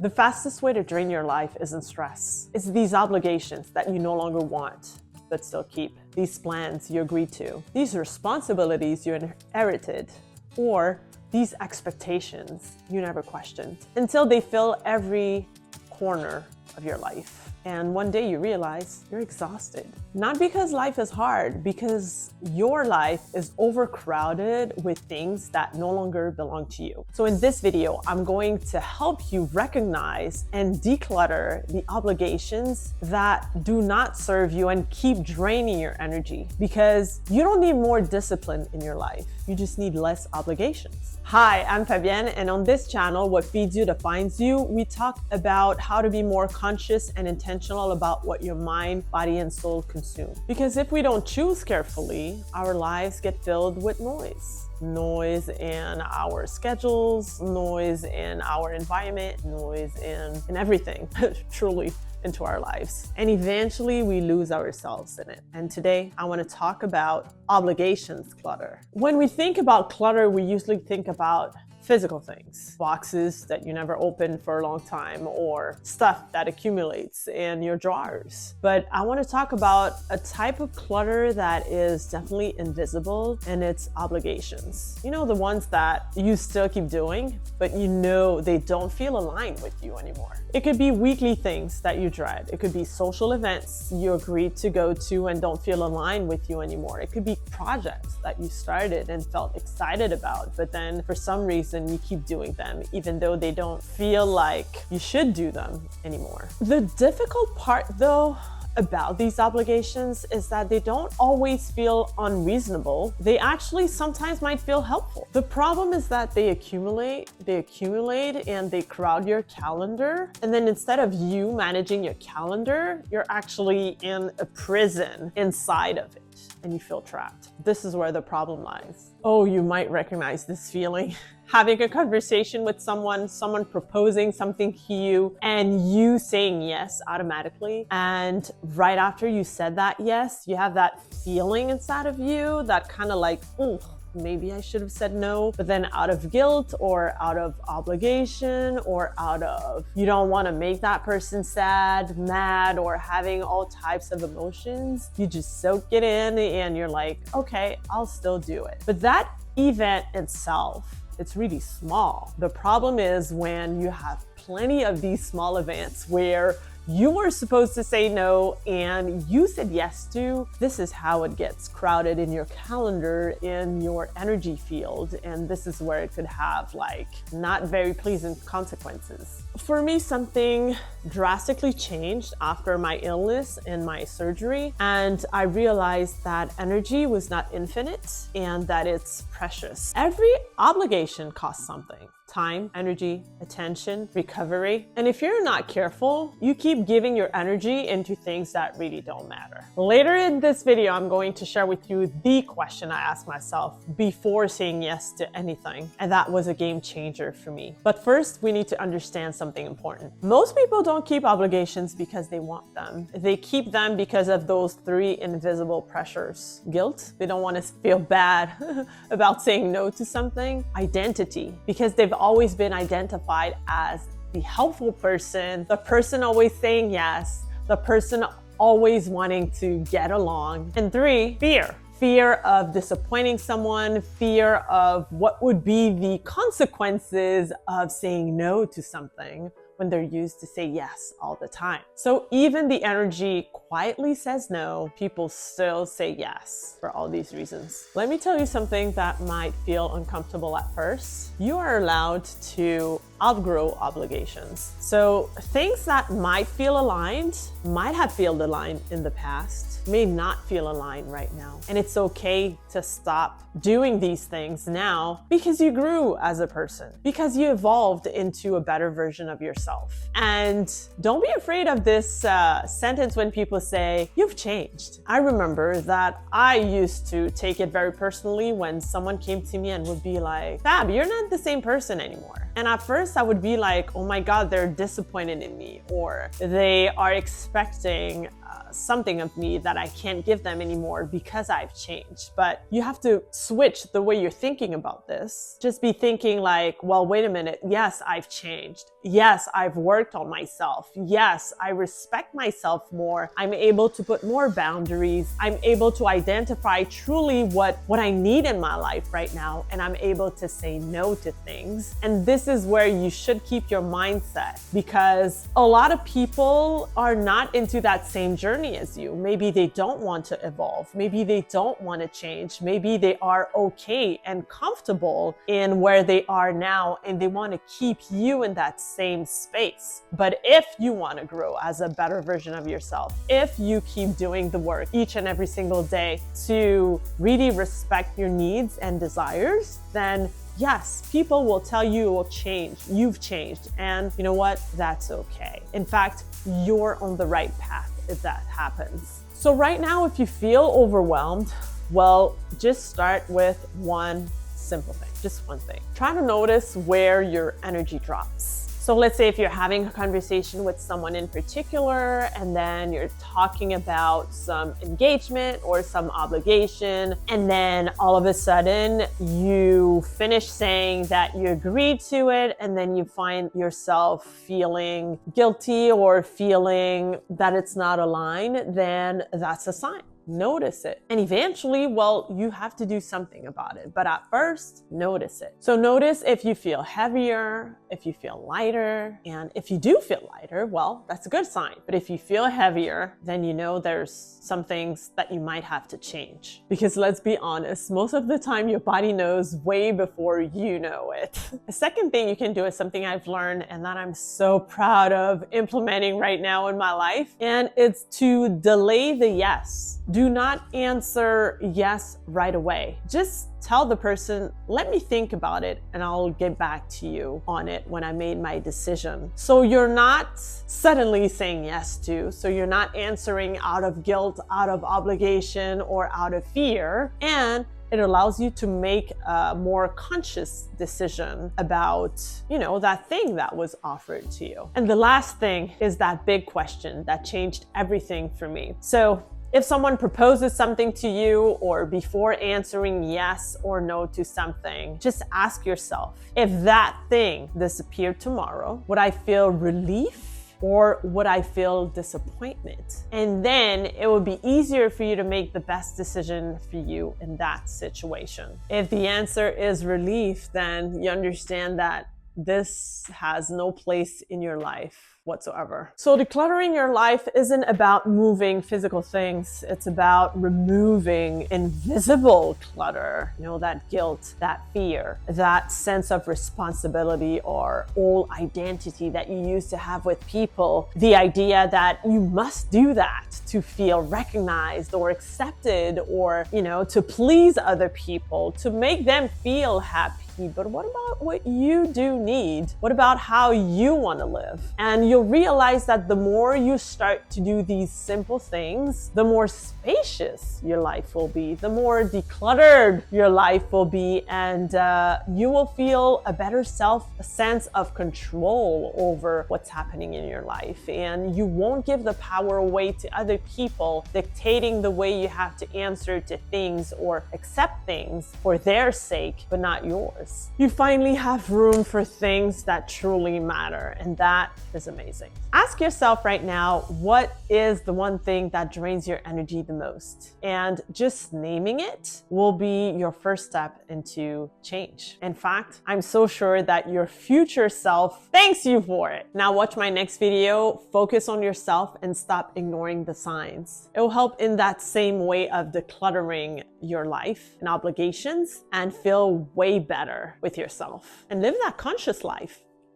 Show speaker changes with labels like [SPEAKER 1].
[SPEAKER 1] The fastest way to drain your life isn't stress. It's these obligations that you no longer want, but still keep. These plans you agreed to. These responsibilities you inherited. Or these expectations you never questioned. Until they fill every corner of your life. And one day you realize you're exhausted. Not because life is hard, because your life is overcrowded with things that no longer belong to you. So in this video, I'm going to help you recognize and declutter the obligations that do not serve you and keep draining your energy, because you don't need more discipline in your life. You just need less obligations. Hi, I'm Fabienne, and on this channel, What Feeds You Defines You, we talk about how to be more conscious and intentional about what your mind, body, and soul consume. Because if we don't choose carefully, our lives get filled with noise. Noise in our schedules, noise in our environment, noise in everything, truly, into our lives. And eventually we lose ourselves in it. And today I want to talk about obligations clutter. When we think about clutter, we usually think about physical things, boxes that you never opened for a long time, or stuff that accumulates in your drawers. But I want to talk about a type of clutter that is definitely invisible, and it's obligations. You know, the ones that you still keep doing, but you know they don't feel aligned with you anymore. It could be weekly things that you dread. It could be social events you agreed to go to and don't feel aligned with you anymore. It could be projects that you started and felt excited about, but then for some reason you keep doing them, even though they don't feel like you should do them anymore. The difficult part, though, about these obligations is that they don't always feel unreasonable. They actually sometimes might feel helpful. The problem is that they accumulate and they crowd your calendar. And then instead of you managing your calendar, you're actually in a prison inside of it and you feel trapped. This is where the problem lies. Oh, you might recognize this feeling. Having a conversation with someone proposing something to you, and you saying yes automatically. And right after you said that yes, you have that feeling inside of you that kind of like, ooh, maybe I should have said no, but then out of guilt or out of obligation or out of you don't want to make that person sad, mad, or having all types of emotions, you just soak it in and you're like, okay, I'll still do it. But that event itself, it's really small. The problem is when you have plenty of these small events where you were supposed to say no and you said yes to, this is how it gets crowded in your calendar, in your energy field. And this is where it could have like not very pleasant consequences. For me, something drastically changed after my illness and my surgery. And I realized that energy was not infinite and that it's precious. Every obligation costs something. Time, energy, attention, recovery. And if you're not careful, you keep giving your energy into things that really don't matter. Later in this video, I'm going to share with you the question I asked myself before saying yes to anything. And that was a game changer for me. But first, we need to understand something important. Most people don't keep obligations because they want them. They keep them because of those three invisible pressures. Guilt, they don't want to feel bad about saying no to something. Identity, because they've always been identified as the helpful person, the person always saying yes, the person always wanting to get along. And three, fear. Fear of disappointing someone, fear of what would be the consequences of saying no to something when they're used to say yes all the time. So even the energy quietly says no, people still say yes for all these reasons. Let me tell you something that might feel uncomfortable at first. You are allowed to outgrow obligations. So things that might feel aligned, might have felt aligned in the past, may not feel aligned right now. And it's okay to stop doing these things now because you grew as a person, because you evolved into a better version of yourself. And don't be afraid of this sentence when people say, you've changed. I remember that I used to take it very personally when someone came to me and would be like, Fab, you're not the same person anymore. And at first I would be like, oh my God, they're disappointed in me, or they are expecting something of me that I can't give them anymore because I've changed. But you have to switch the way you're thinking about this. Just be thinking like, well, wait a minute. Yes, I've changed. Yes, I've worked on myself. Yes, I respect myself more. I'm able to put more boundaries. I'm able to identify truly what I need in my life right now. And I'm able to say no to things. And this is where you should keep your mindset, because a lot of people are not into that same journey as you. Maybe they don't want to evolve. Maybe they don't want to change. Maybe they are okay and comfortable in where they are now, and they want to keep you in that same space. But if you want to grow as a better version of yourself, if you keep doing the work each and every single day to really respect your needs and desires, then yes, people will tell you will change. You've changed. And you know what? That's okay. In fact, you're on the right path if that happens. So right now, if you feel overwhelmed, well, just start with one simple thing, just one thing. Try to notice where your energy drops. So let's say if you're having a conversation with someone in particular, and then you're talking about some engagement or some obligation, and then all of a sudden you finish saying that you agreed to it, and then you find yourself feeling guilty or feeling that it's not aligned, then that's a sign. Notice it. And eventually, well, you have to do something about it. But at first, notice it. So notice if you feel heavier, if you feel lighter. And if you do feel lighter, well, that's a good sign. But if you feel heavier, then you know there's some things that you might have to change. Because let's be honest, most of the time your body knows way before you know it. The second thing you can do is something I've learned and that I'm so proud of implementing right now in my life. And it's to delay the yes. Do not answer yes right away. Just tell the person, let me think about it and I'll get back to you on it when I made my decision. So you're not suddenly saying yes to, so you're not answering out of guilt, out of obligation, or out of fear. And it allows you to make a more conscious decision about, that thing that was offered to you. And the last thing is that big question that changed everything for me. So if someone proposes something to you, or before answering yes or no to something, just ask yourself, if that thing disappeared tomorrow, would I feel relief or would I feel disappointment? And then it would be easier for you to make the best decision for you in that situation. If the answer is relief, then you understand that this has no place in your life whatsoever. So decluttering your life isn't about moving physical things. It's about removing invisible clutter. That guilt, that fear, that sense of responsibility or old identity that you used to have with people. The idea that you must do that to feel recognized or accepted, or, to please other people, to make them feel happy. But what about what you do need? What about how you want to live? And you'll realize that the more you start to do these simple things, the more spacious your life will be, the more decluttered your life will be, and you will feel a better a sense of control over what's happening in your life. And you won't give the power away to other people dictating the way you have to answer to things or accept things for their sake, but not yours. You finally have room for things that truly matter, and that is amazing. Ask yourself right now, what is the one thing that drains your energy the most? And just naming it will be your first step into change. In fact, I'm so sure that your future self thanks you for it. Now watch my next video, focus on yourself and stop ignoring the signs. It will help in that same way of decluttering your life and obligations and feel way better with yourself and live that conscious life.